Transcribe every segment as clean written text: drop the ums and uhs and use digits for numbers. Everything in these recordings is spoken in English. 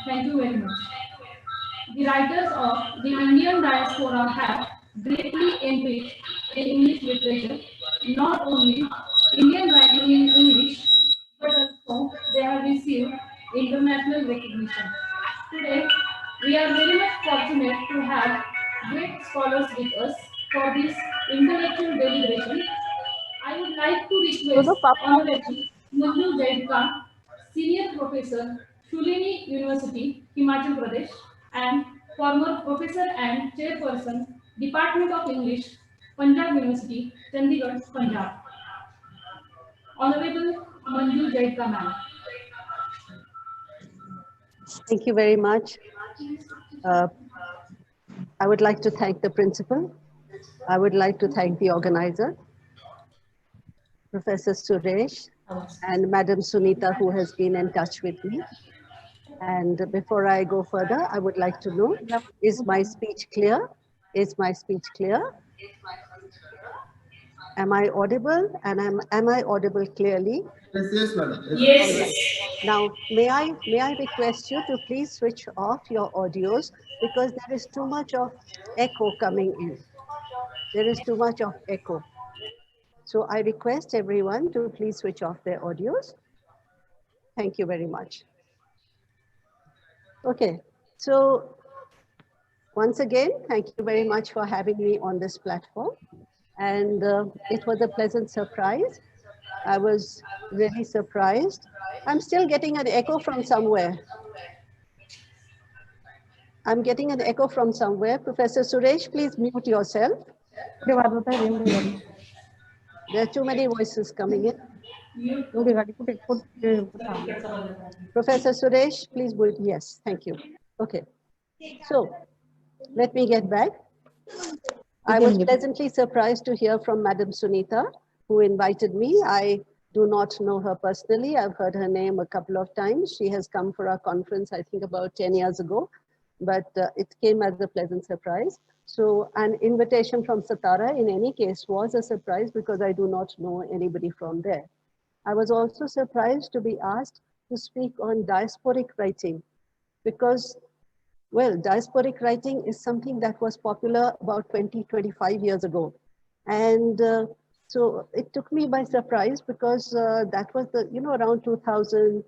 Thank you very much. The writers of the Indian diaspora have greatly enriched in English literature, not only Indian writing in English, but also they have received international recognition. Today, we are very much fortunate to have great scholars with us for this intellectual deliberation. I would like to request दोनों पापा Honorable Manju Jaidka, Senior Professor, Shulini University, Himachal Pradesh, and former Professor and Chairperson, Department of English, Punjab University, Chandigarh, Punjab. Honorable Manju Jaidka, ma'am. Thank you very much. I would like to thank the principal. I would like to thank the organizer, Professor Suresh, and Madam Sunita, who has been in touch with me. And before I go further, I would like to know, is my speech clear? Is my speech clear? Am I audible? And am I audible clearly? Yes, madam. Yes. All right. Now, may I request you to please switch off your audios because there is too much of echo coming in. There is too much of echo. So I request everyone to please switch off their audios. Thank you very much. Okay, so once again, thank you very much for having me on this platform. And it was a pleasant surprise. I was really surprised. I'm still getting an echo from somewhere. I'm getting an echo from somewhere. Professor Suresh, please mute yourself. There are too many voices coming in. Professor Suresh, please mute. Yes, thank you. Okay, so let me get back. I was pleasantly surprised to hear from Madam Sunita, who invited me. I do not know her personally. I've heard her name a couple of times. She has come for our conference, I think about 10 years ago, but it came as a pleasant surprise. So an invitation from Satara in any case was a surprise because I do not know anybody from there. I was also surprised to be asked to speak on diasporic writing because, well, diasporic writing is something that was popular about 20, 25 years ago. And so it took me by surprise because that was the, around 2000,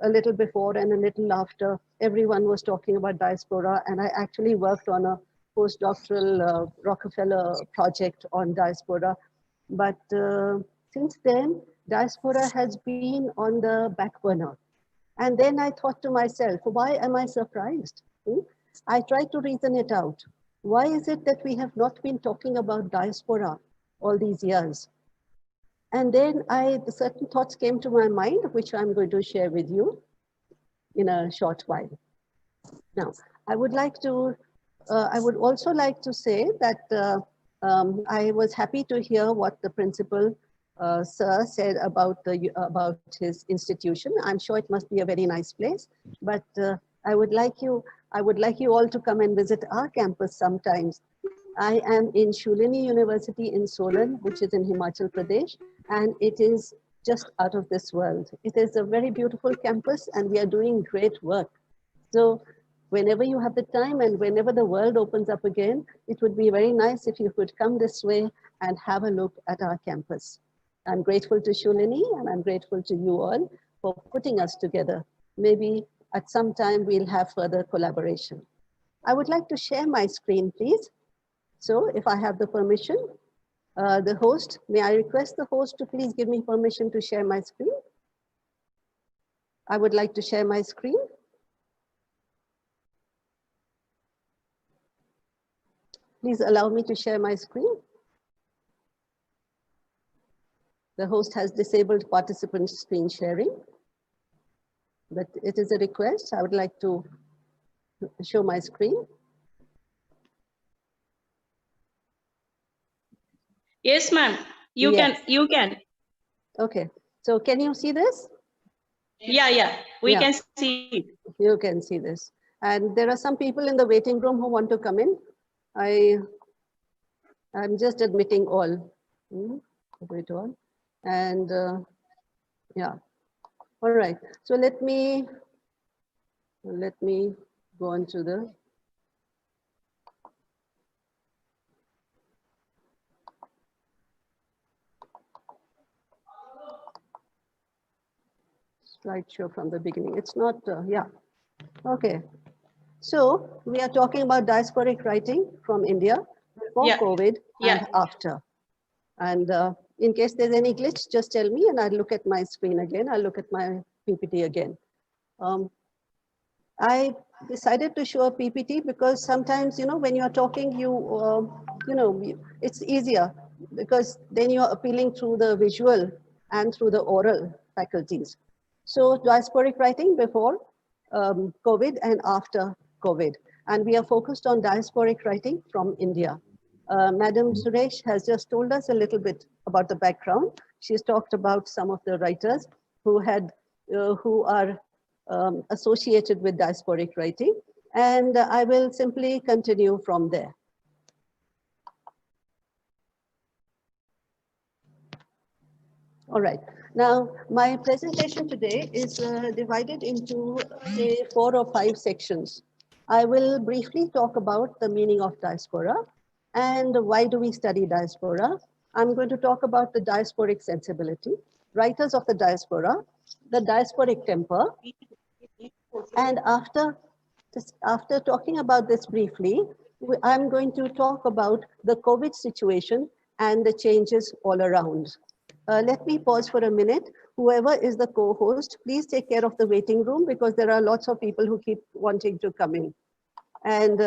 a little before and a little after, everyone was talking about diaspora. And I actually worked on a postdoctoral Rockefeller project on diaspora. But since then, diaspora has been on the back burner. And then I thought to myself, why am I surprised? I tried to reason it out. Why is it that we have not been talking about diaspora all these years? And then certain thoughts came to my mind, which I'm going to share with you in a short while. Now, I would also like to say that I was happy to hear what the principal sir said about his institution. I'm sure it must be a very nice place, but I would like you all to come and visit our campus sometimes. I am in Shulini University in Solan, which is in Himachal Pradesh, and it is just out of this world. It is a very beautiful campus and we are doing great work. So whenever you have the time and whenever the world opens up again, it would be very nice if you could come this way and have a look at our campus. I'm grateful to Shulini and I'm grateful to you all for putting us together. Maybe at some time we'll have further collaboration. I would like to share my screen, please. So if I have the permission, the host, may I request the host to please give me permission to share my screen? I would like to share my screen. Please allow me to share my screen. The host has disabled participant screen sharing, but it is a request. I would like to show my screen. Yes, ma'am. You can. Okay. So can you see this? Yeah. We can see it. You can see this. And there are some people in the waiting room who want to come in. I'm just admitting all. Wait on. And yeah. All right. So let me Let me go on to the slideshow from the beginning. It's not, yeah. Okay. So we are talking about diasporic writing from India before Yeah. COVID Yeah. and after. And in case there's any glitch, just tell me and I'll look at my screen again. I'll look at my PPT again. I decided to show a PPT because sometimes, when you're talking, it's easier because then you're appealing through the visual and through the oral faculties. So diasporic writing before COVID and after COVID. And we are focused on diasporic writing from India. Madam Suresh has just told us a little bit about the background. She's talked about some of the writers who are associated with diasporic writing. And I will simply continue from there. All right. Now, my presentation today is divided into, say, 4 or 5 sections. I will briefly talk about the meaning of diaspora and why do we study diaspora. I'm going to talk about the diasporic sensibility, writers of the diasporic temper. And after talking about this briefly, I'm going to talk about the COVID situation and the changes all around. Let me pause for a minute. Whoever is the co-host, please take care of the waiting room because there are lots of people who keep wanting to come in. And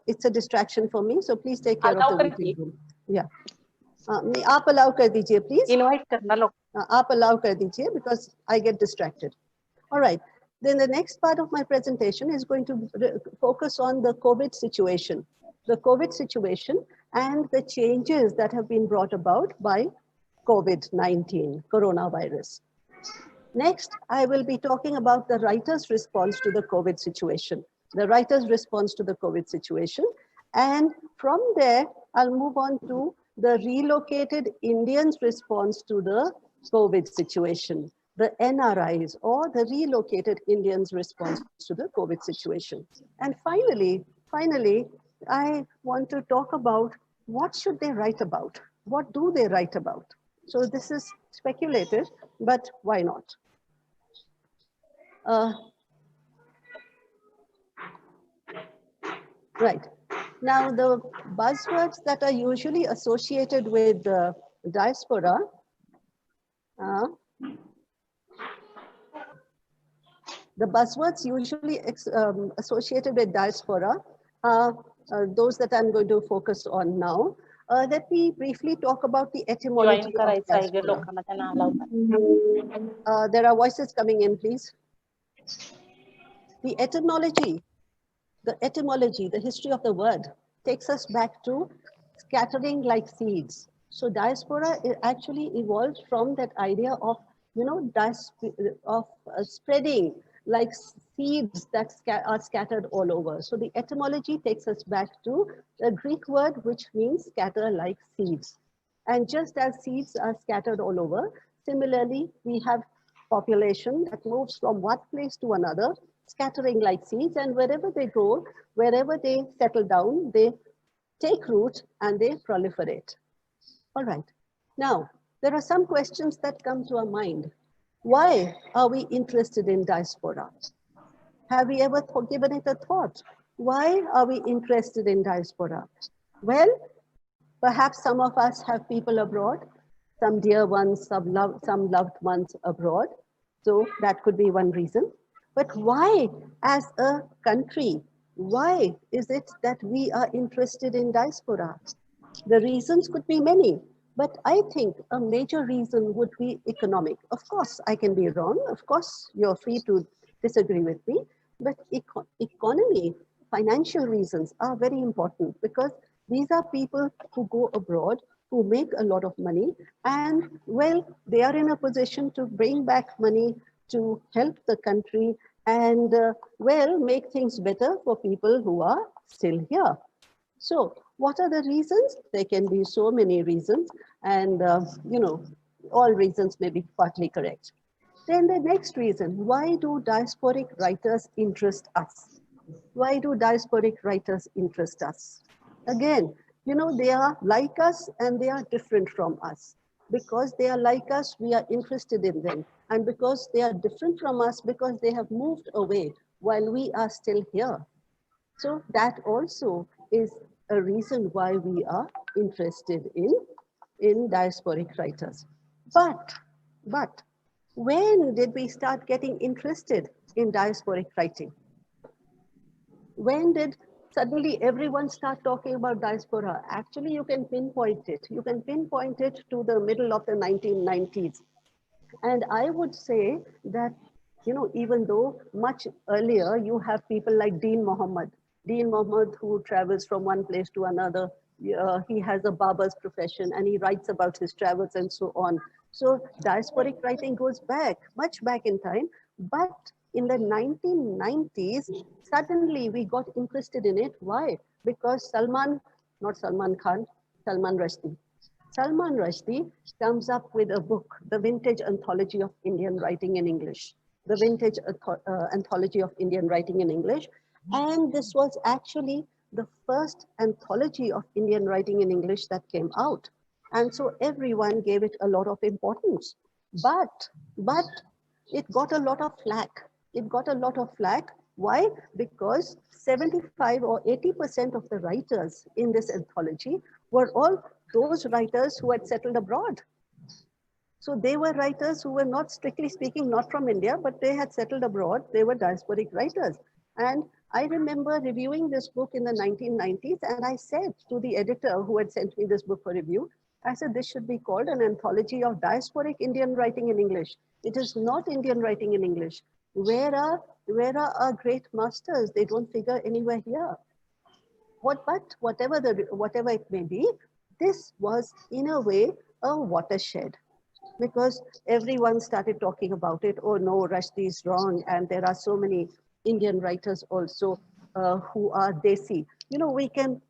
it's a distraction for me, so please take care of the waiting room. Yeah. आप allow कर दीजिए, please. Invite करना लोग. आप allow कर दीजिए because I get distracted. All right. Then the next part of my presentation is going to focus on the COVID situation. The COVID situation and the changes that have been brought about by COVID-19, coronavirus. Next, I will be talking about the writer's response to the COVID situation. The writer's response to the COVID situation. And from there, I'll move on to the relocated Indians' response to the COVID situation. The NRIs or the relocated Indians' response to the COVID situation. And finally, I want to talk about what should they write about? What do they write about? So this is speculative, but why not? Right. Now, the buzzwords that are usually associated with diaspora the buzzwords usually associated with diaspora are those that I'm going to focus on now. Let me briefly talk about the etymology of diaspora. There are voices coming in, please. The etymology, the history of the word takes us back to scattering like seeds. So diaspora actually evolved from that idea of, spreading like seeds that are scattered all over. So the etymology takes us back to the Greek word, which means scatter like seeds. And just as seeds are scattered all over, similarly, we have population that moves from one place to another, scattering like seeds, and wherever they go, wherever they settle down, they take root and they proliferate. All right. Now, there are some questions that come to our mind. Why are we interested in diaspora? Have we ever given it a thought? Why are we interested in diaspora? Well, perhaps some of us have people abroad, some dear ones, some loved ones abroad. So that could be one reason. But why, as a country, why is it that we are interested in diaspora? The reasons could be many, but I think a major reason would be economic. Of course, I can be wrong. Of course, you're free to disagree with me, but economy, financial reasons are very important because these are people who go abroad, who make a lot of money, and well, they are in a position to bring back money to help the country and well, make things better for people who are still here. So what are the reasons? There can be so many reasons and, all reasons may be partly correct. Then the next reason, why do diasporic writers interest us? Why do diasporic writers interest us? Again, you know, they are like us and they are different from us. Because they are like us, we are interested in them. And because they are different from us, because they have moved away while we are still here. So that also is a reason why we are interested in diasporic writers. But when did we start getting interested in diasporic writing? When did suddenly everyone start talking about diaspora? Actually, you can pinpoint it. You can pinpoint it to the middle of the 1990s. And I would say that, you know, even though much earlier you have people like Dean Mohammed who travels from one place to another. He has a barber's profession and he writes about his travels and so on. So diasporic writing goes back, much back in time. But in the 1990s, suddenly we got interested in it. Why? Because not Salman Khan, Salman Rushdie. Salman Rushdie comes up with a book, The Vintage Anthology of Indian Writing in English. The Vintage Anthology of Indian Writing in English. And this was actually the first anthology of Indian writing in English that came out. And so everyone gave it a lot of importance. But it got a lot of flack. It got a lot of flack. Why? Because 75 or 80% of the writers in this anthology were all those writers who had settled abroad. So they were writers who were not, strictly speaking, not from India, but they had settled abroad. They were diasporic writers. And I remember reviewing this book in the 1990s, and I said to the editor who had sent me this book for review, I said, this should be called an anthology of diasporic Indian writing in English. It is not Indian writing in English. Where are our great masters? They don't figure anywhere here. But whatever it may be, this was in a way a watershed, because everyone started talking about it. Oh no, Rushdie is wrong, and there are so many Indian writers also who are Desi. You know, we can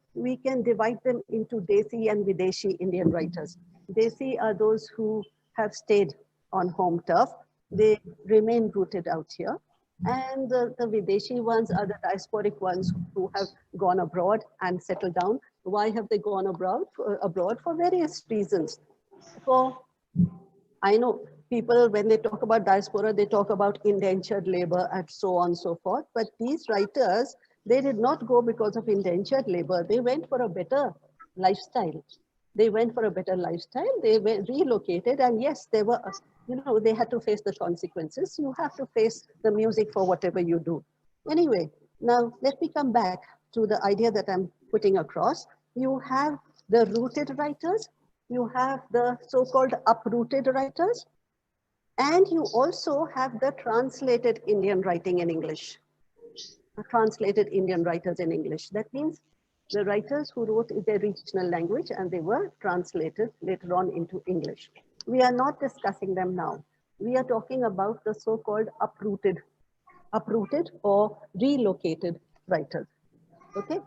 divide them into Desi and Videshi Indian writers. Desi are those who have stayed on home turf. They remain rooted out here. And the Videshi ones are the diasporic ones who have gone abroad and settled down. Why have they gone abroad? Abroad for various reasons. I know people, when they talk about diaspora, they talk about indentured labor and so on and so forth. But these writers, they did not go because of indentured labor. They went for a better lifestyle. They went for a better lifestyle. They were relocated. And yes, they were, you know, they had to face the consequences. You have to face the music for whatever you do. Anyway, now let me come back to the idea that I'm putting across. You have the rooted writers, you have the so-called uprooted writers, and you also have the translated Indian writing in English. Translated Indian writers in English. That means the writers who wrote in their regional language and they were translated later on into English. We are not discussing them now. We are talking about the so-called uprooted or relocated writers. Okay.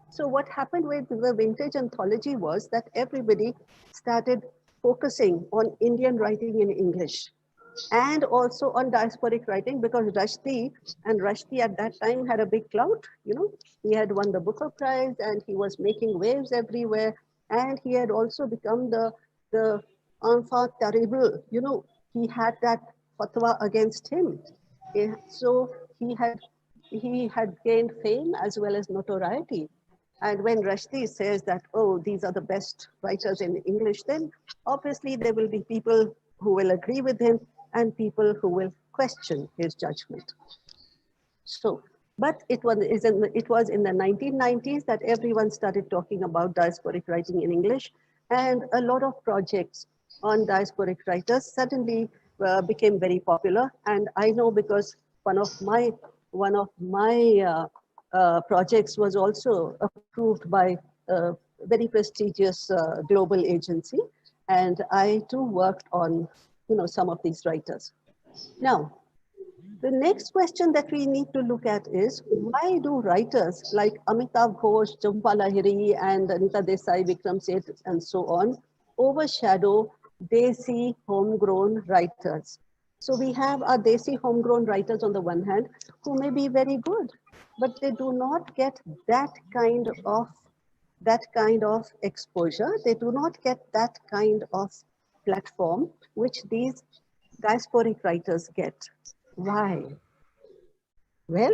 So what happened with the vintage anthology was that everybody started focusing on Indian writing in English and also on diasporic writing, because Rushdie at that time had a big clout. You know, he had won the Booker Prize and he was making waves everywhere. And he had also become the enfant terrible. You know, he had that fatwa against him. So he had gained fame as well as notoriety. And when Rushdie says that, oh, these are the best writers in English, then obviously there will be people who will agree with him and people who will question his judgment. So, but it was in the 1990s that everyone started talking about diasporic writing in English, and a lot of projects on diasporic writers suddenly became very popular. And I know because one of my projects was also approved by a very prestigious global agency, and I too worked on, you know, some of these writers. Now, the next question that we need to look at is, why do writers like Amitav Ghosh, Jhumpa Lahiri, and Anita Desai, Vikram Seth, and so on overshadow Desi homegrown writers? So we have our Desi homegrown writers on the one hand, who may be very good, but they do not get that kind of exposure. They do not get that kind of platform which these diasporic writers get. Why? Well,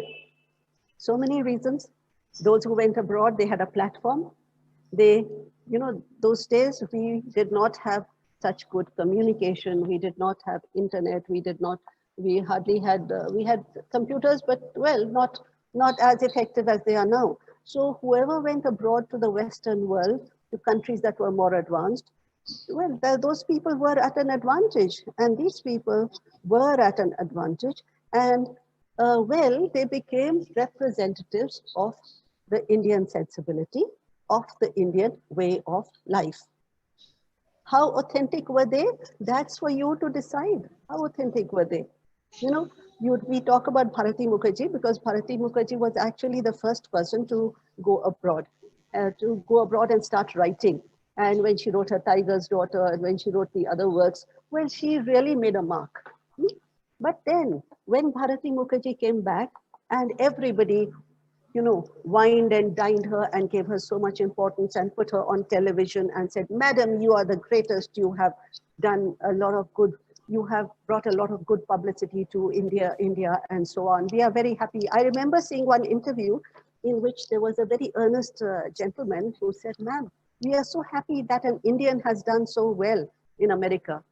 so many reasons. Those who went abroad, they had a platform. They, those days we did not have such good communication. We did not have internet. We hardly had, we had computers, but well, not as effective as they are now. So whoever went abroad to the Western world, to countries that were more advanced, well, those people were at an advantage, and these people were at an advantage, and well, they became representatives of the Indian sensibility, of the Indian way of life. How authentic were they? That's for you to decide. How authentic were they? We talk about Bharati Mukherjee because Bharati Mukherjee was actually the first person to go abroad and start writing. And when she wrote her Tiger's Daughter and when she wrote the other works, well, she really made a mark. But then when Bharati Mukherjee came back and everybody, wined and dined her and gave her so much importance and put her on television and said, Madam, you are the greatest. You have done a lot of good. You have brought a lot of good publicity to India, and so on. We are very happy. I remember seeing one interview in which there was a very earnest gentleman who said, ma'am, we are so happy that an Indian has done so well in America.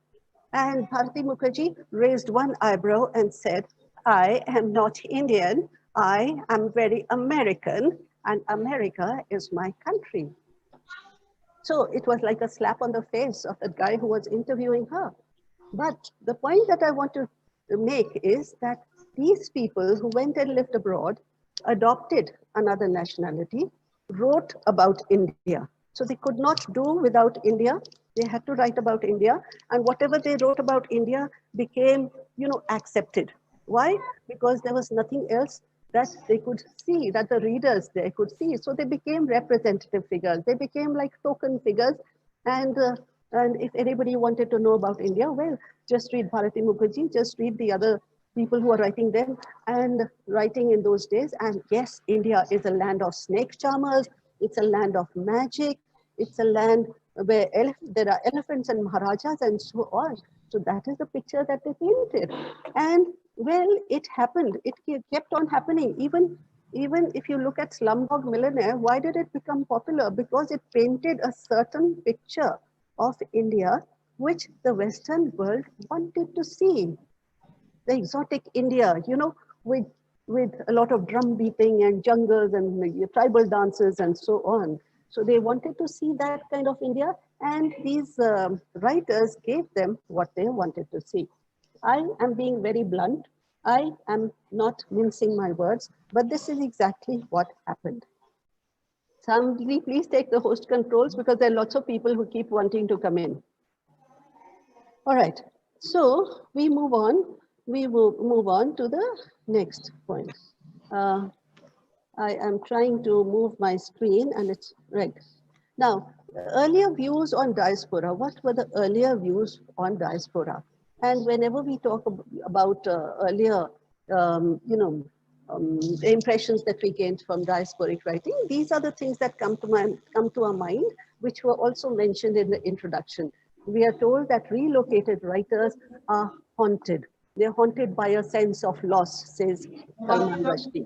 And Bharati Mukherjee raised one eyebrow and said, I am not Indian. I am very American, and America is my country. So it was like a slap on the face of the guy who was interviewing her. But the point that I want to make is that these people who went and lived abroad, adopted another nationality, wrote about India. So they could not do without India. They had to write about India. And whatever they wrote about India became, accepted. Why? Because there was nothing else that they could see, that the readers there could see. So they became representative figures. They became like token figures. And if anybody wanted to know about India, well, just read Bharati Mukherjee, just read the other people who are writing then and writing in those days. And yes, India is a land of snake charmers. It's a land of magic. It's a land where there are elephants and maharajas and so on. So that is the picture that they painted. And well, it happened. It kept on happening. Even if you look at Slumdog Millionaire, why did it become popular? Because it painted a certain picture of India, which the Western world wanted to see. The exotic India, with a lot of drum beating and jungles and tribal dances and so on. So they wanted to see that kind of India, and these writers gave them what they wanted to see. I am being very blunt. I am not mincing my words, but this is exactly what happened. Somebody please take the host controls because there are lots of people who keep wanting to come in. All right, so we move on. We will move on to the next point. I am trying to move my screen and it's right. Now, earlier views on diaspora. What were the earlier views on diaspora? And whenever we talk about earlier, the impressions that we gained from diasporic writing, these are the things that come to our mind, which were also mentioned in the introduction. We are told that relocated writers are haunted. They're haunted by a sense of loss, says Salman Rushdie.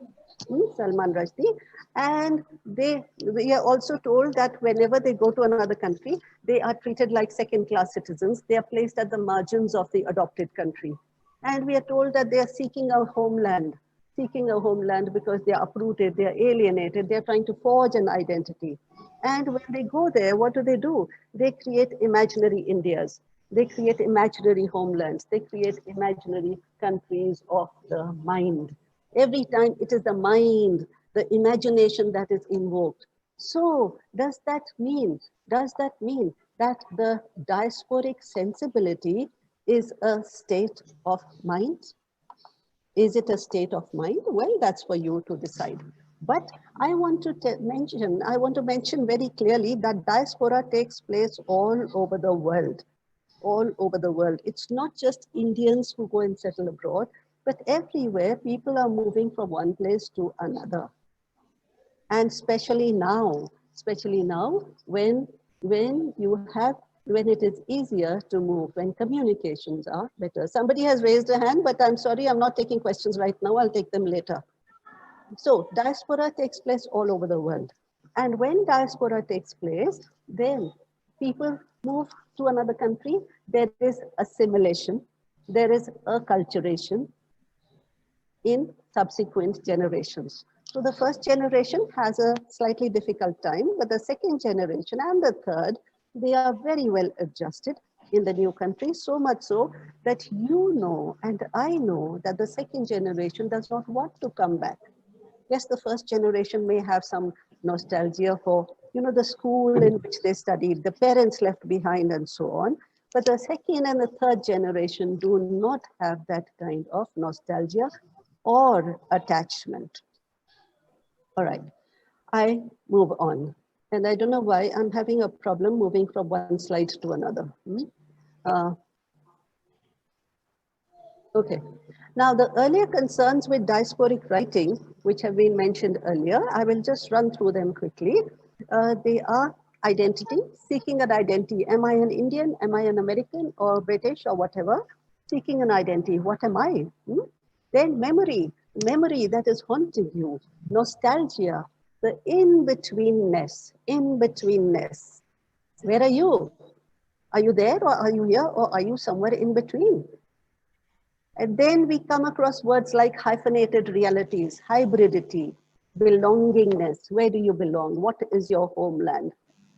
Salman Rushdie. And we are also told that whenever they go to another country, they are treated like second-class citizens. They are placed at the margins of the adopted country. And we are told that they are seeking a homeland because they are uprooted, they are alienated, they are trying to forge an identity. And when they go there, what do? They create imaginary Indias. They create imaginary homelands. They create imaginary countries of the mind. Every time it is the mind, the imagination that is invoked. So does that mean that the diasporic sensibility is a state of mind? Is it a state of mind? Well, that's for you to decide. But I want to mention very clearly that diaspora takes place all over the world. all over the world. It's not just Indians who go and settle abroad, but everywhere people are moving from one place to another. And especially now when it is easier to move, when communications are better. Somebody has raised a hand, but I'm sorry, I'm not taking questions right now. I'll take them later. So diaspora takes place all over the world. And when diaspora takes place, then people move to another country. There is assimilation, there is acculturation in subsequent generations. So the first generation has a slightly difficult time, but the second generation and the third, they are very well adjusted in the new country, so much so that you know and I know that the second generation does not want to come back. Yes, the first generation may have some nostalgia for, the school in which they studied, the parents left behind and so on. But the second and the third generation do not have that kind of nostalgia or attachment. All right, I move on. And I don't know why I'm having a problem moving from one slide to another. Okay. Now, the earlier concerns with diasporic writing, which have been mentioned earlier, I will just run through them quickly. They are identity, seeking an identity. Am I an Indian? Am I an American or British or whatever? Seeking an identity. What am I? Then memory that is haunting you. Nostalgia, the in-betweenness. Where are you? Are you there or are you here or are you somewhere in between? And then we come across words like hyphenated realities, hybridity, belongingness. Where do you belong? What is your homeland?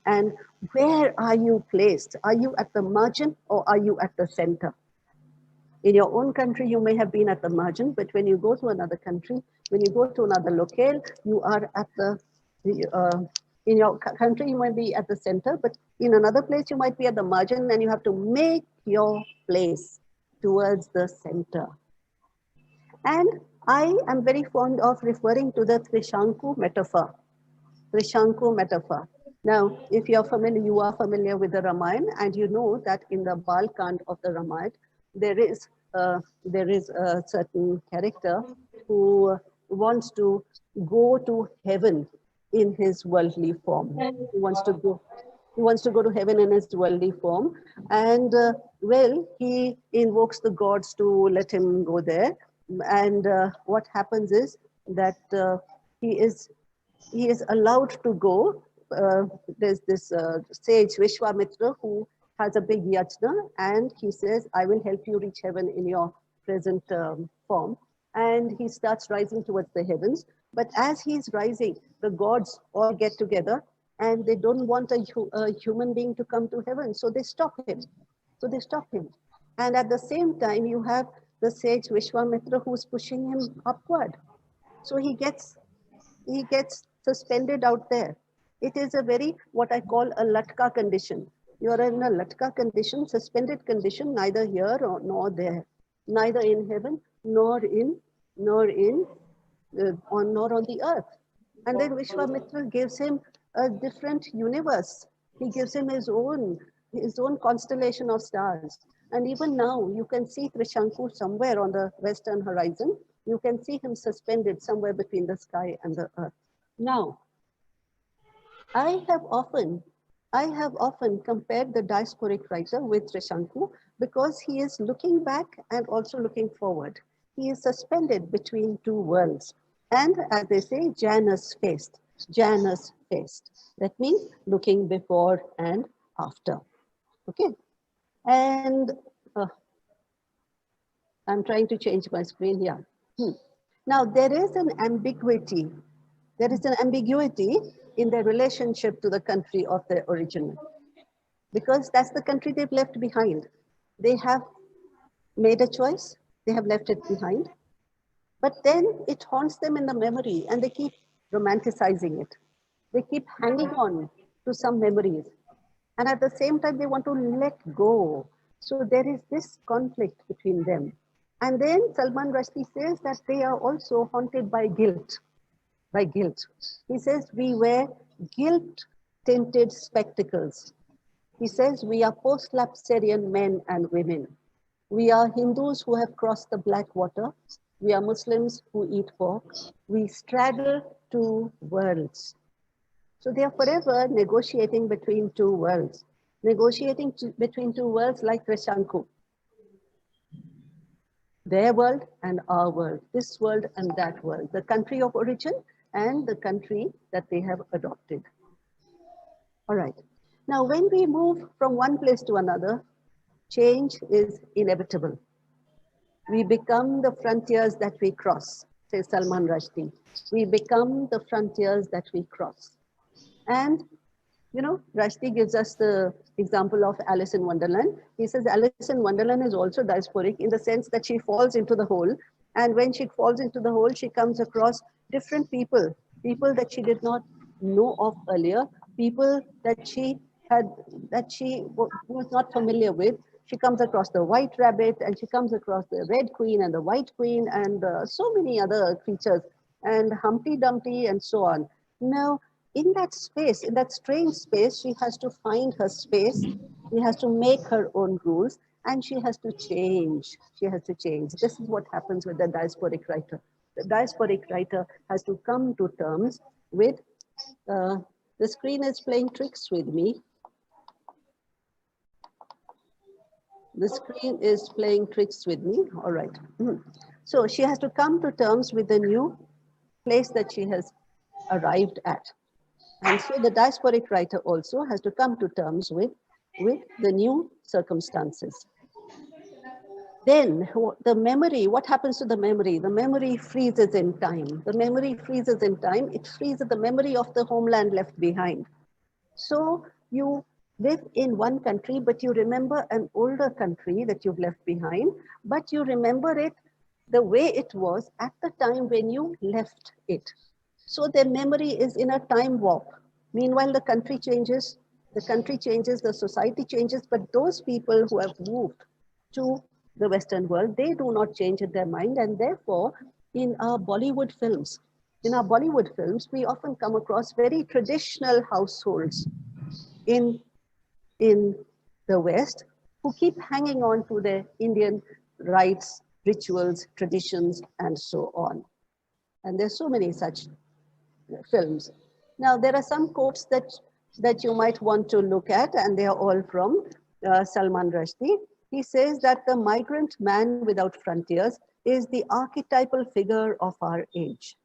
And where are you placed? Are you at the margin or are you at the center? In your own country, you may have been at the margin, but when you go to another country, when you go to another locale, you are at in your country, you might be at the center, but in another place, you might be at the margin and you have to make your place towards the center. And I am very fond of referring to the Trishanku metaphor. Now, if you are familiar with the Ramayana, and you know that in the Balkand of the Ramayana, there is a certain character who wants to go to heaven in his worldly form. He wants to go to heaven in his worldly form. And he invokes the gods to let him go there. And what happens is that he is allowed to go. There's this sage Vishwamitra who has a big yajna, and he says, I will help you reach heaven in your present form. And he starts rising towards the heavens. But as he's rising, the gods all get together and they don't want a human being to come to heaven. So they stop him. And at the same time, you have the sage Vishwamitra who's pushing him upward. So he gets suspended out there. It is a very, what I call a latka condition. You are in a latka condition, suspended condition, neither here nor there, neither in heaven nor on the earth. And then Vishwamitra gives him a different universe. He gives him his own constellation of stars. And even now, you can see Trishanku somewhere on the western horizon. You can see him suspended somewhere between the sky and the earth. Now, I have often compared the diasporic writer with Trishanku because he is looking back and also looking forward. He is suspended between two worlds. And as they say, Janus faced. That means looking before and after. Okay. And I'm trying to change my screen here. Now, there is an ambiguity. There is an ambiguity in their relationship to the country of their origin, because that's the country they've left behind. They have made a choice, they have left it behind, but then it haunts them in the memory and they keep romanticizing it. They keep hanging on to some memories. And at the same time, they want to let go. So there is this conflict between them. And then Salman Rushdie says that they are also haunted by guilt. He says we wear guilt-tinted spectacles. He says, we are post-lapsarian men and women. We are Hindus who have crossed the black water. We are Muslims who eat pork. We straddle two worlds. So they are forever negotiating between two worlds, negotiating between two worlds like Trishanku. Their world and our world, this world and that world, the country of origin and the country that they have adopted. All right. Now, when we move from one place to another, change is inevitable. We become the frontiers that we cross, says Salman Rushdie. We become the frontiers that we cross. And, you know, Rushdie gives us the example of Alice in Wonderland. He says Alice in Wonderland is also diasporic in the sense that she falls into the hole. And when she falls into the hole, she comes across different people, people that she did not know of earlier, people that she was not familiar with. She comes across the white rabbit, and she comes across the red queen and the white queen and so many other creatures, and Humpty Dumpty and so on. Now, in that space, in that strange space, she has to find her space. She has to make her own rules, and she has to change. She has to change. This is what happens with the diasporic writer. The diasporic writer has to come to terms with, the screen is playing tricks with me. The screen is playing tricks with me. All right. So she has to come to terms with the new place that she has arrived at. And so the diasporic writer also has to come to terms with the new circumstances. Then the memory, what happens to the memory? The memory freezes in time. The memory freezes in time. It freezes the memory of the homeland left behind. So you live in one country, but you remember an older country that you've left behind, but you remember it the way it was at the time when you left it. So their memory is in a time warp. Meanwhile, the country changes, the society changes, but those people who have moved to the Western world, they do not change in their mind. And therefore, in our Bollywood films, we often come across very traditional households in the West who keep hanging on to their Indian rites, rituals, traditions, and so on. And there's so many such films. Now, there are some quotes that you might want to look at, and they are all from Salman Rushdie. He says that the migrant man without frontiers is the archetypal figure of our age.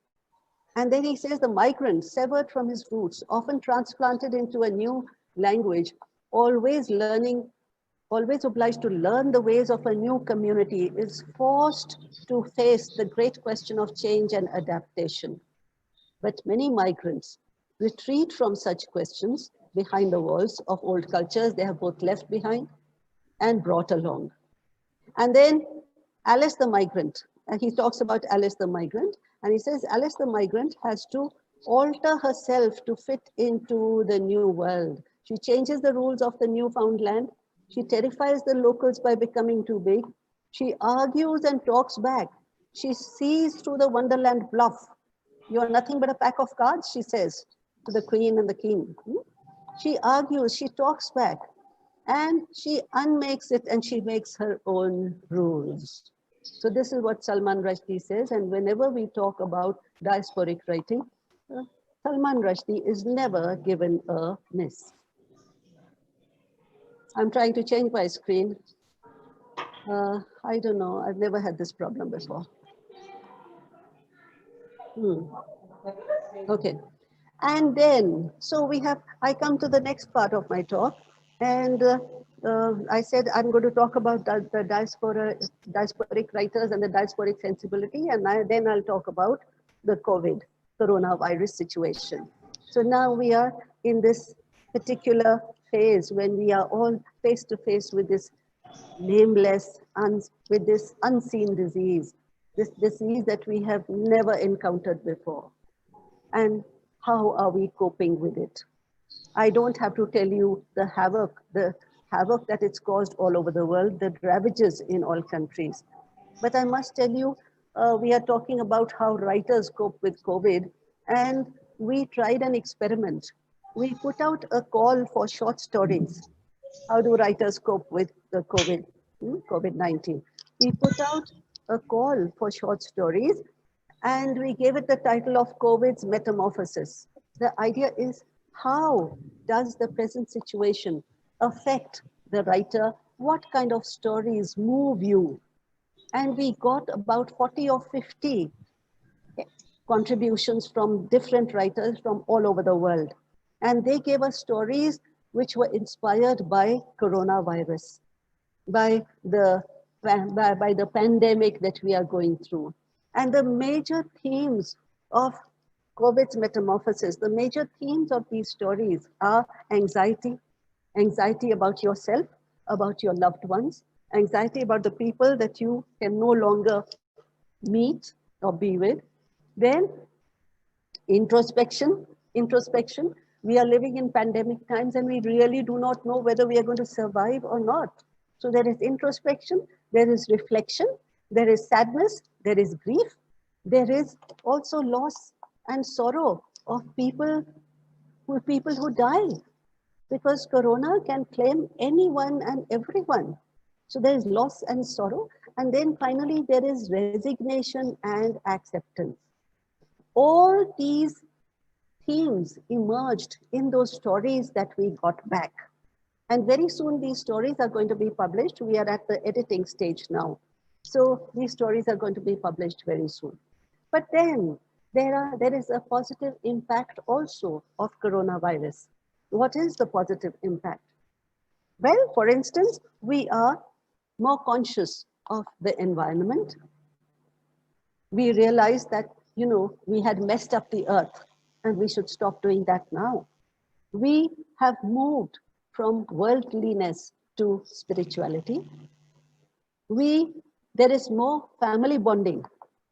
And then he says the migrant, severed from his roots, often transplanted into a new language, always obliged to learn the ways of a new community, is forced to face the great question of change and adaptation. But many migrants retreat from such questions behind the walls of old cultures they have both left behind and brought along. And then Alice the migrant, and he talks about Alice the migrant, and he says Alice the migrant has to alter herself to fit into the new world. She changes the rules of the newfound land. She terrifies the locals by becoming too big. She argues and talks back. She sees through the wonderland bluff. You are nothing but a pack of cards, she says to the queen and the king. She argues, she talks back, and she unmakes it, and she makes her own rules. So this is what Salman Rushdie says. And whenever we talk about diasporic writing, Salman Rushdie is never given a miss. I'm trying to change my screen. I don't know, I've never had this problem before. Okay. And then, so I come to the next part of my talk. And I said I'm going to talk about the diasporic writers and the diasporic sensibility. And then I'll talk about the coronavirus situation. So now we are in this particular phase when we are all face to face with this nameless, with this unseen disease, this disease that we have never encountered before. And how are we coping with it? I don't have to tell you the havoc that it's caused all over the world, the ravages in all countries. But I must tell you, we are talking about how writers cope with COVID, and we tried an experiment. We put out a call for short stories. How do writers cope with the COVID-19? We put out a call for short stories and we gave it the title of COVID's Metamorphosis. The idea is, how does the present situation affect the writer? What kind of stories move you? And we got about 40 or 50 contributions from different writers from all over the world. And they gave us stories which were inspired by coronavirus, by the pandemic that we are going through. And the major themes of COVID's Metamorphosis, the major themes of these stories are anxiety, anxiety about yourself, about your loved ones, anxiety about the people that you can no longer meet or be with. Then introspection. We are living in pandemic times and we really do not know whether we are going to survive or not. So there is introspection, there is reflection, there is sadness, there is grief, there is also loss and sorrow of people who die, because corona can claim anyone and everyone. So there is loss and sorrow. And then finally, there is resignation and acceptance. All these themes emerged in those stories that we got back. And very soon these stories are going to be published. We are at the editing stage now. So these stories are going to be published very soon. But then there is a positive impact also of coronavirus. What is the positive impact? Well, for instance, we are more conscious of the environment. We realize that, we had messed up the earth and we should stop doing that now. We have moved from worldliness to spirituality. There is more family bonding.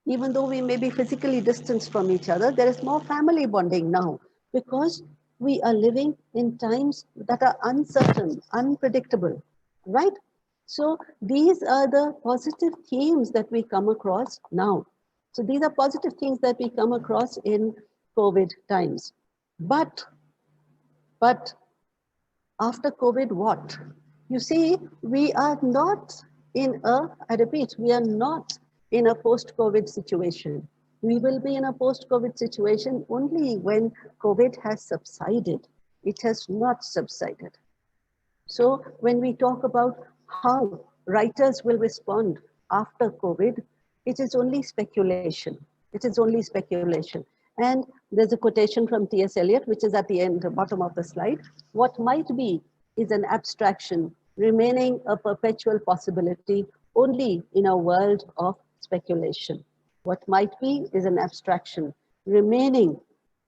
Even though we may be physically distanced from each other, there is more family bonding now because we are living in times that are uncertain, unpredictable, right? So these are the positive themes that we come across now. So these are positive things that we come across in COVID times. But after COVID, what? You see, we are not I repeat, we are not in a post-COVID situation. We will be in a post-COVID situation only when COVID has subsided. It has not subsided. So when we talk about how writers will respond after COVID, it is only speculation. It is only speculation. And there's a quotation from T.S. Eliot, which is at the end, the bottom of the slide. What might be is an abstraction, remaining a perpetual possibility only in a world of speculation. What might be is an abstraction, remaining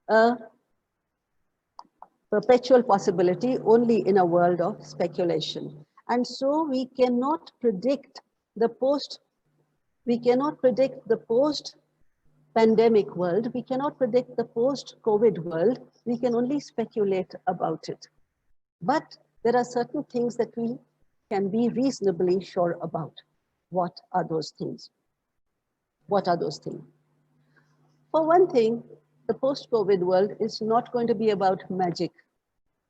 a perpetual possibility only in a world of speculation. And so we cannot predict the post-pandemic world. We cannot predict the post-COVID world. We can only speculate about it. But there are certain things that we can be reasonably sure about. What are those things? What are those things? For one thing, the post-COVID world is not going to be about magic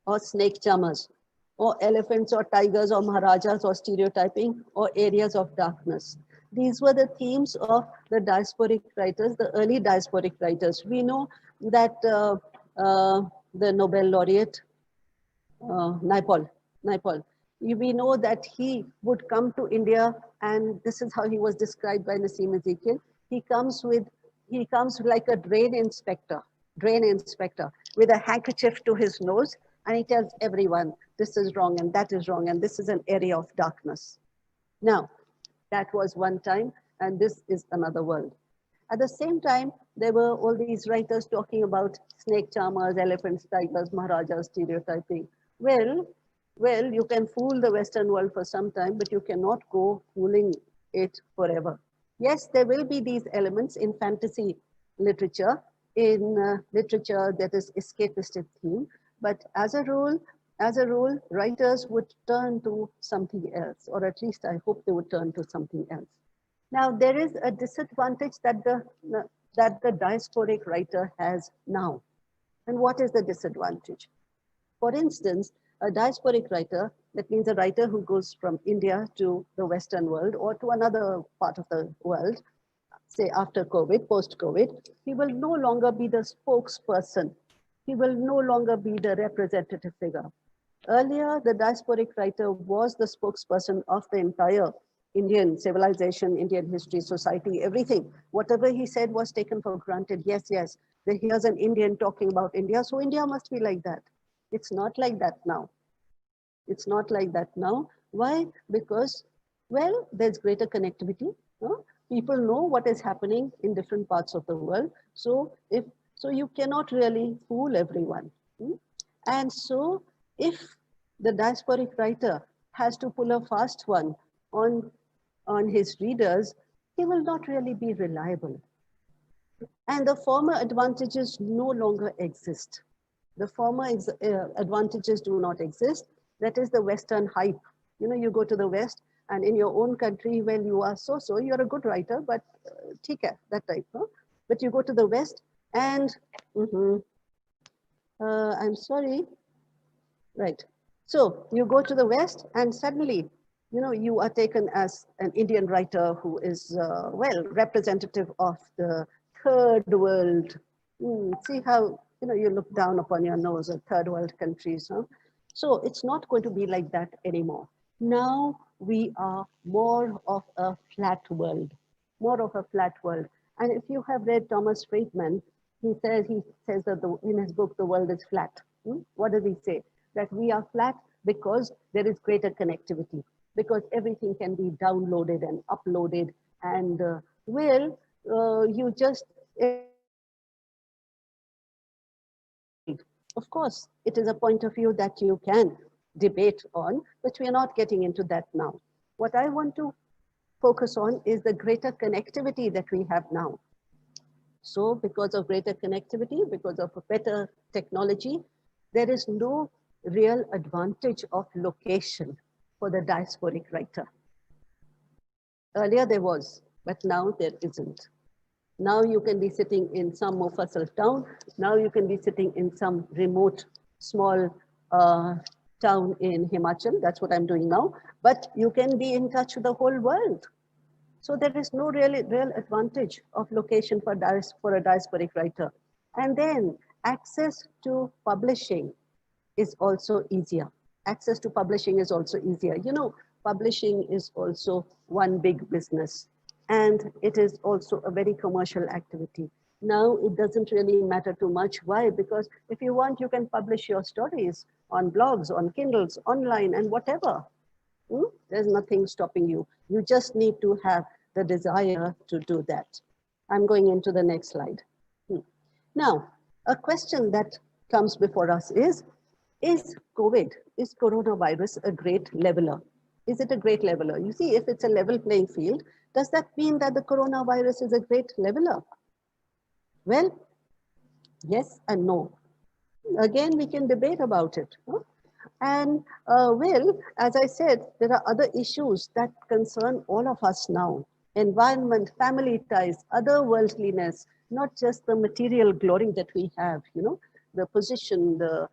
or snake charmers or elephants or tigers or maharajas or stereotyping or areas of darkness. These were the themes of the diasporic writers, the early diasporic writers. We know that the Nobel laureate, Naipaul, we know that he would come to India, and this is how he was described by Naseem Ezekiel. He comes like a drain inspector with a handkerchief to his nose, and he tells everyone, this is wrong and that is wrong, and this is an area of darkness. Now, that was one time, and this is another world. At the same time, there were all these writers talking about snake charmers, elephants, tigers, maharajas, stereotyping. Well, you can fool the Western world for some time, but you cannot go fooling it forever. Yes, there will be these elements in fantasy literature, in literature that is escapistic theme, but as a rule, writers would turn to something else, or at least I hope they would turn to something else. Now, there is a disadvantage that the diasporic writer has now. And what is the disadvantage? For instance, a diasporic writer That means a writer who goes from India to the Western world or to another part of the world, say after COVID, post-COVID, he will no longer be the spokesperson. He will no longer be the representative figure. Earlier, the diasporic writer was the spokesperson of the entire Indian civilization, Indian history, society, everything. Whatever he said was taken for granted. Yes, yes, here's an Indian talking about India, so India must be like that. It's not like that now. It's not like that now. Why? Because, well, there's greater connectivity. People know what is happening in different parts of the world. So you cannot really fool everyone. And so if the diasporic writer has to pull a fast one on his readers, he will not really be reliable. And the former advantages no longer exist. The former advantages do not exist. That is the Western hype. You go to the West and in your own country, well, you are so-so, you're a good writer, but that type. But you go to the West and, I'm sorry, right. So you go to the West and suddenly, you are taken as an Indian writer who is, well, representative of the third world. See how, you look down upon your nose at third world countries. So it's not going to be like that anymore. Now we are more of a flat world, more of a flat world. And if you have read Thomas Friedman, he says that in his book, The World is Flat. What does he say? That we are flat because there is greater connectivity, because everything can be downloaded and uploaded. And you just, of course, it is a point of view that you can debate on, but we are not getting into that now. What I want to focus on is the greater connectivity that we have now. So because of greater connectivity, because of a better technology, there is no real advantage of location for the diasporic writer. Earlier there was, but now there isn't. Now you can be sitting in some Mofussil town. Now you can be sitting in some remote, small town in Himachal. That's what I'm doing now. But you can be in touch with the whole world. So there is no real advantage of location for a diasporic writer. And then access to publishing is also easier. Access to publishing is also easier. Publishing is also one big business. And it is also a very commercial activity. Now it doesn't really matter too much. Why? Because if you want, you can publish your stories on blogs, on Kindles, online, and whatever. There's nothing stopping you. You just need to have the desire to do that. I'm going into the next slide. Now, a question that comes before us is coronavirus a great leveler? Is it a great leveler? You see, if it's a level playing field, does that mean that the coronavirus is a great leveler? Well, yes and no. Again, we can debate about it. And well, as I said, there are other issues that concern all of us now. Environment, family ties, other worldliness, not just the material glory that we have, the position, the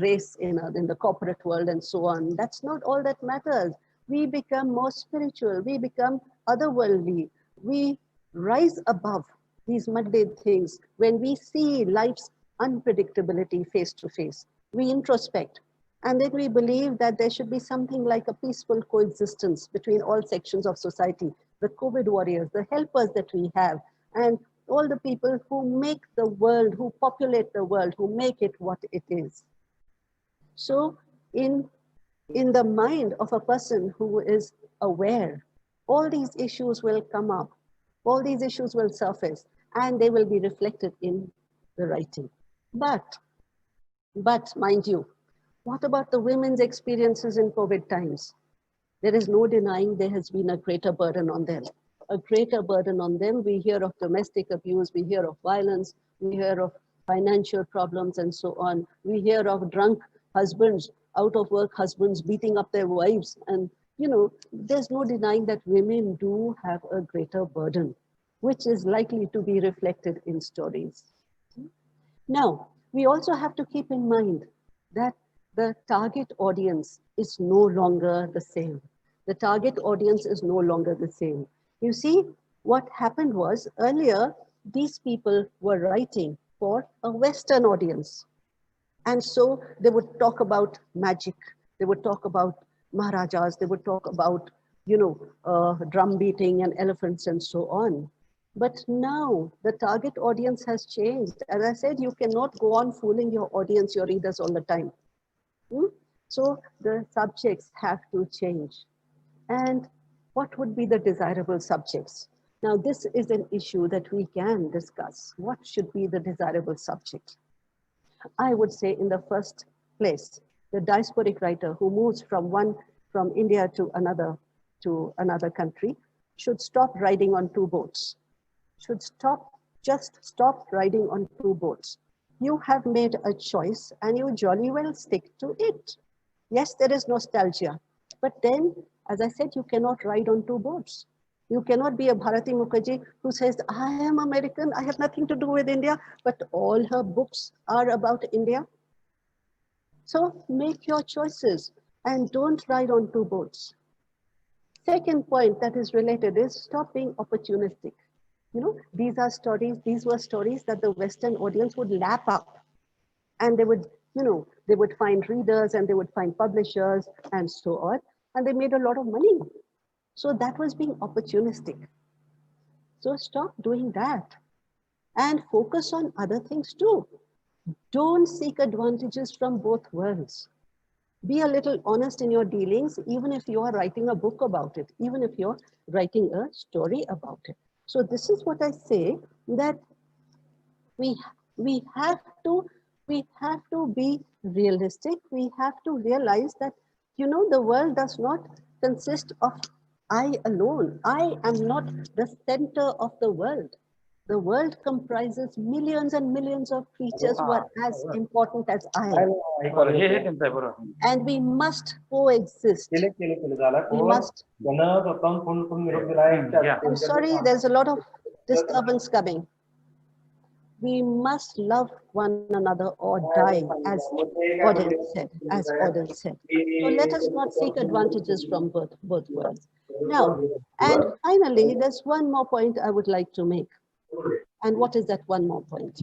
race in the corporate world and so on. That's not all that matters. We become more spiritual. We become otherworldly. We rise above these mundane things when we see life's unpredictability face to face. We introspect, and then we believe that there should be something like a peaceful coexistence between all sections of society, the COVID warriors, the helpers that we have, and all the people who make the world, who populate the world, who make it what it is. So in the mind of a person who is aware, all these issues will come up, all these issues will surface, and they will be reflected in the writing. But mind you, what about the women's experiences in COVID times? There is no denying there has been a greater burden on them. A greater burden on them. We hear of domestic abuse, we hear of violence, we hear of financial problems and so on. We hear of drunk husbands, out of work husbands beating up their wives. And there's no denying that women do have a greater burden, which is likely to be reflected in stories. Now, we also have to keep in mind that the target audience is no longer the same. The target audience is no longer the same. You see, what happened was earlier, these people were writing for a Western audience. And so they would talk about magic. They would talk about Maharajas. They would talk about, drum beating and elephants and so on. But now the target audience has changed. As I said, you cannot go on fooling your audience, your readers all the time. So the subjects have to change. And what would be the desirable subjects? Now, this is an issue that we can discuss. What should be the desirable subject? I would say in the first place, the diasporic writer who moves from India to another country should stop riding on two boats. Just stop riding on two boats. You have made a choice and you jolly well stick to it. Yes, there is nostalgia, but then, as I said, you cannot ride on two boats. You cannot be a Bharati Mukherjee who says, I am American, I have nothing to do with India, but all her books are about India. So make your choices and don't ride on two boats. Second point that is related is stop being opportunistic. These were stories that the Western audience would lap up, and they would find readers and they would find publishers and so on, and they made a lot of money. So that was being opportunistic. So stop doing that and focus on other things too. Don't seek advantages from both worlds. Be a little honest in your dealings, even if you are writing a book about it, even if you're writing a story about it. So this is what I say, that we have to be realistic. We have to realize that, the world does not consist of I alone. I am not the center of the world. The world comprises millions and millions of creatures who are as important as I am. And we must coexist. We must. I'm sorry, there's a lot of disturbance coming. We must love one another or die, as Auden said. So let us not seek advantages from both worlds. Now, and finally, there's one more point I would like to make. And what is that one more point?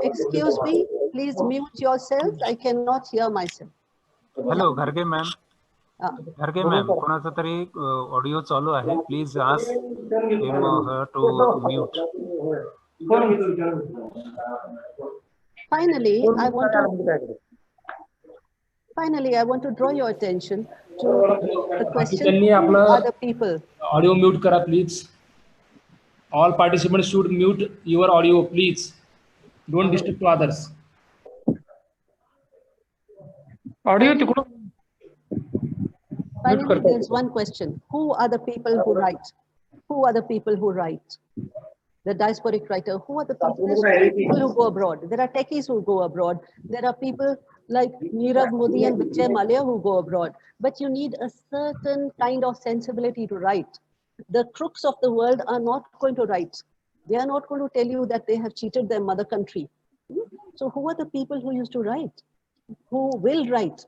Excuse me, please mute yourselves. I cannot hear myself. Hello, Garge ma'am. Garge ma'am, कोणाचा तरी audio चालू आहे. Please ask him or her to mute. Finally, I want to draw your attention to the question, who are the people? Audio mute kara, please. All participants should mute your audio, please. Don't disturb to others. Audio tikko. Finally, there's one question. Who are the people who write? Who are the people who write? The diasporic writer, who are the people? There's people who go abroad. There are techies who go abroad. There are people like Nirav Modi and Vijay Mallya who go abroad. But you need a certain kind of sensibility to write. The crooks of the world are not going to write. They are not going to tell you that they have cheated their mother country. So who are the people who used to write? Who will write?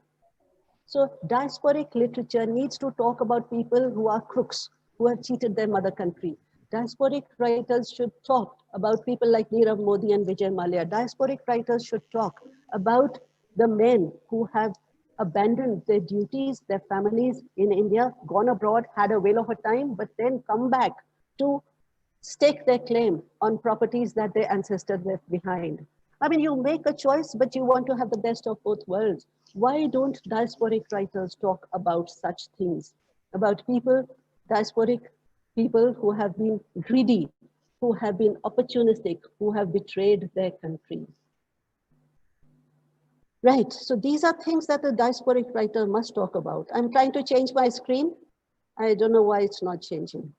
So diasporic literature needs to talk about people who are crooks, who have cheated their mother country. Diasporic writers should talk about people like Nirav Modi and Vijay Mallya. Diasporic writers should talk about the men who have abandoned their duties, their families in India, gone abroad, had a whale of a time, but then come back to stake their claim on properties that their ancestors left behind. I mean, you make a choice, but you want to have the best of both worlds. Why don't diasporic writers talk about such things? About people, diasporic people who have been greedy, who have been opportunistic, who have betrayed their country. Right, so these are things that the diasporic writer must talk about. I'm trying to change my screen. I don't know why it's not changing.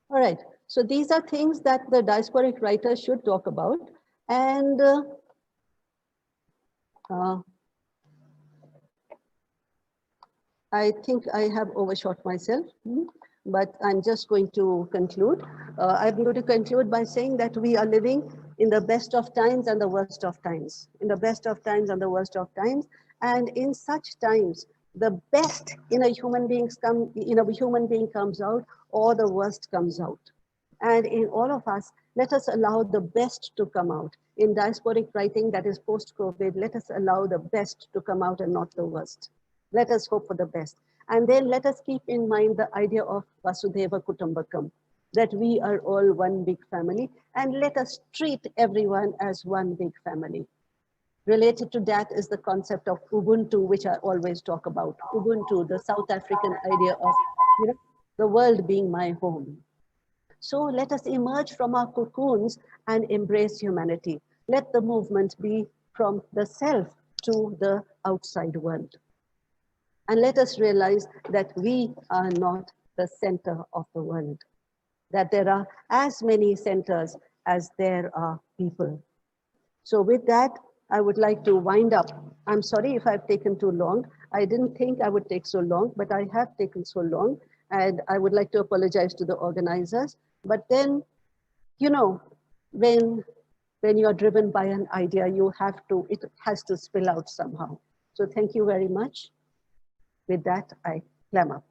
All right, so these are things that the diasporic writer should talk about. And I think I have overshot myself, but I'm just going to conclude. I'm going to conclude by saying that we are living in the best of times and the worst of times, in the best of times and the worst of times. And in such times, the best in a human being comes out, or the worst comes out. And in all of us, let us allow the best to come out. In diasporic writing that is post-COVID, let us allow the best to come out and not the worst. Let us hope for the best. And then let us keep in mind the idea of Vasudhaiva Kutumbakam, that we are all one big family, and let us treat everyone as one big family. Related to that is the concept of Ubuntu, which I always talk about. Ubuntu, the South African idea of the world being my home. So let us emerge from our cocoons and embrace humanity. Let the movement be from the self to the outside world. And let us realize that we are not the center of the world, that there are as many centers as there are people. So with that, I would like to wind up. I'm sorry if I've taken too long. I didn't think I would take so long, but I have taken so long. And I would like to apologize to the organizers. But then, when you're driven by an idea, it has to spill out somehow. So thank you very much. With that, I clam up.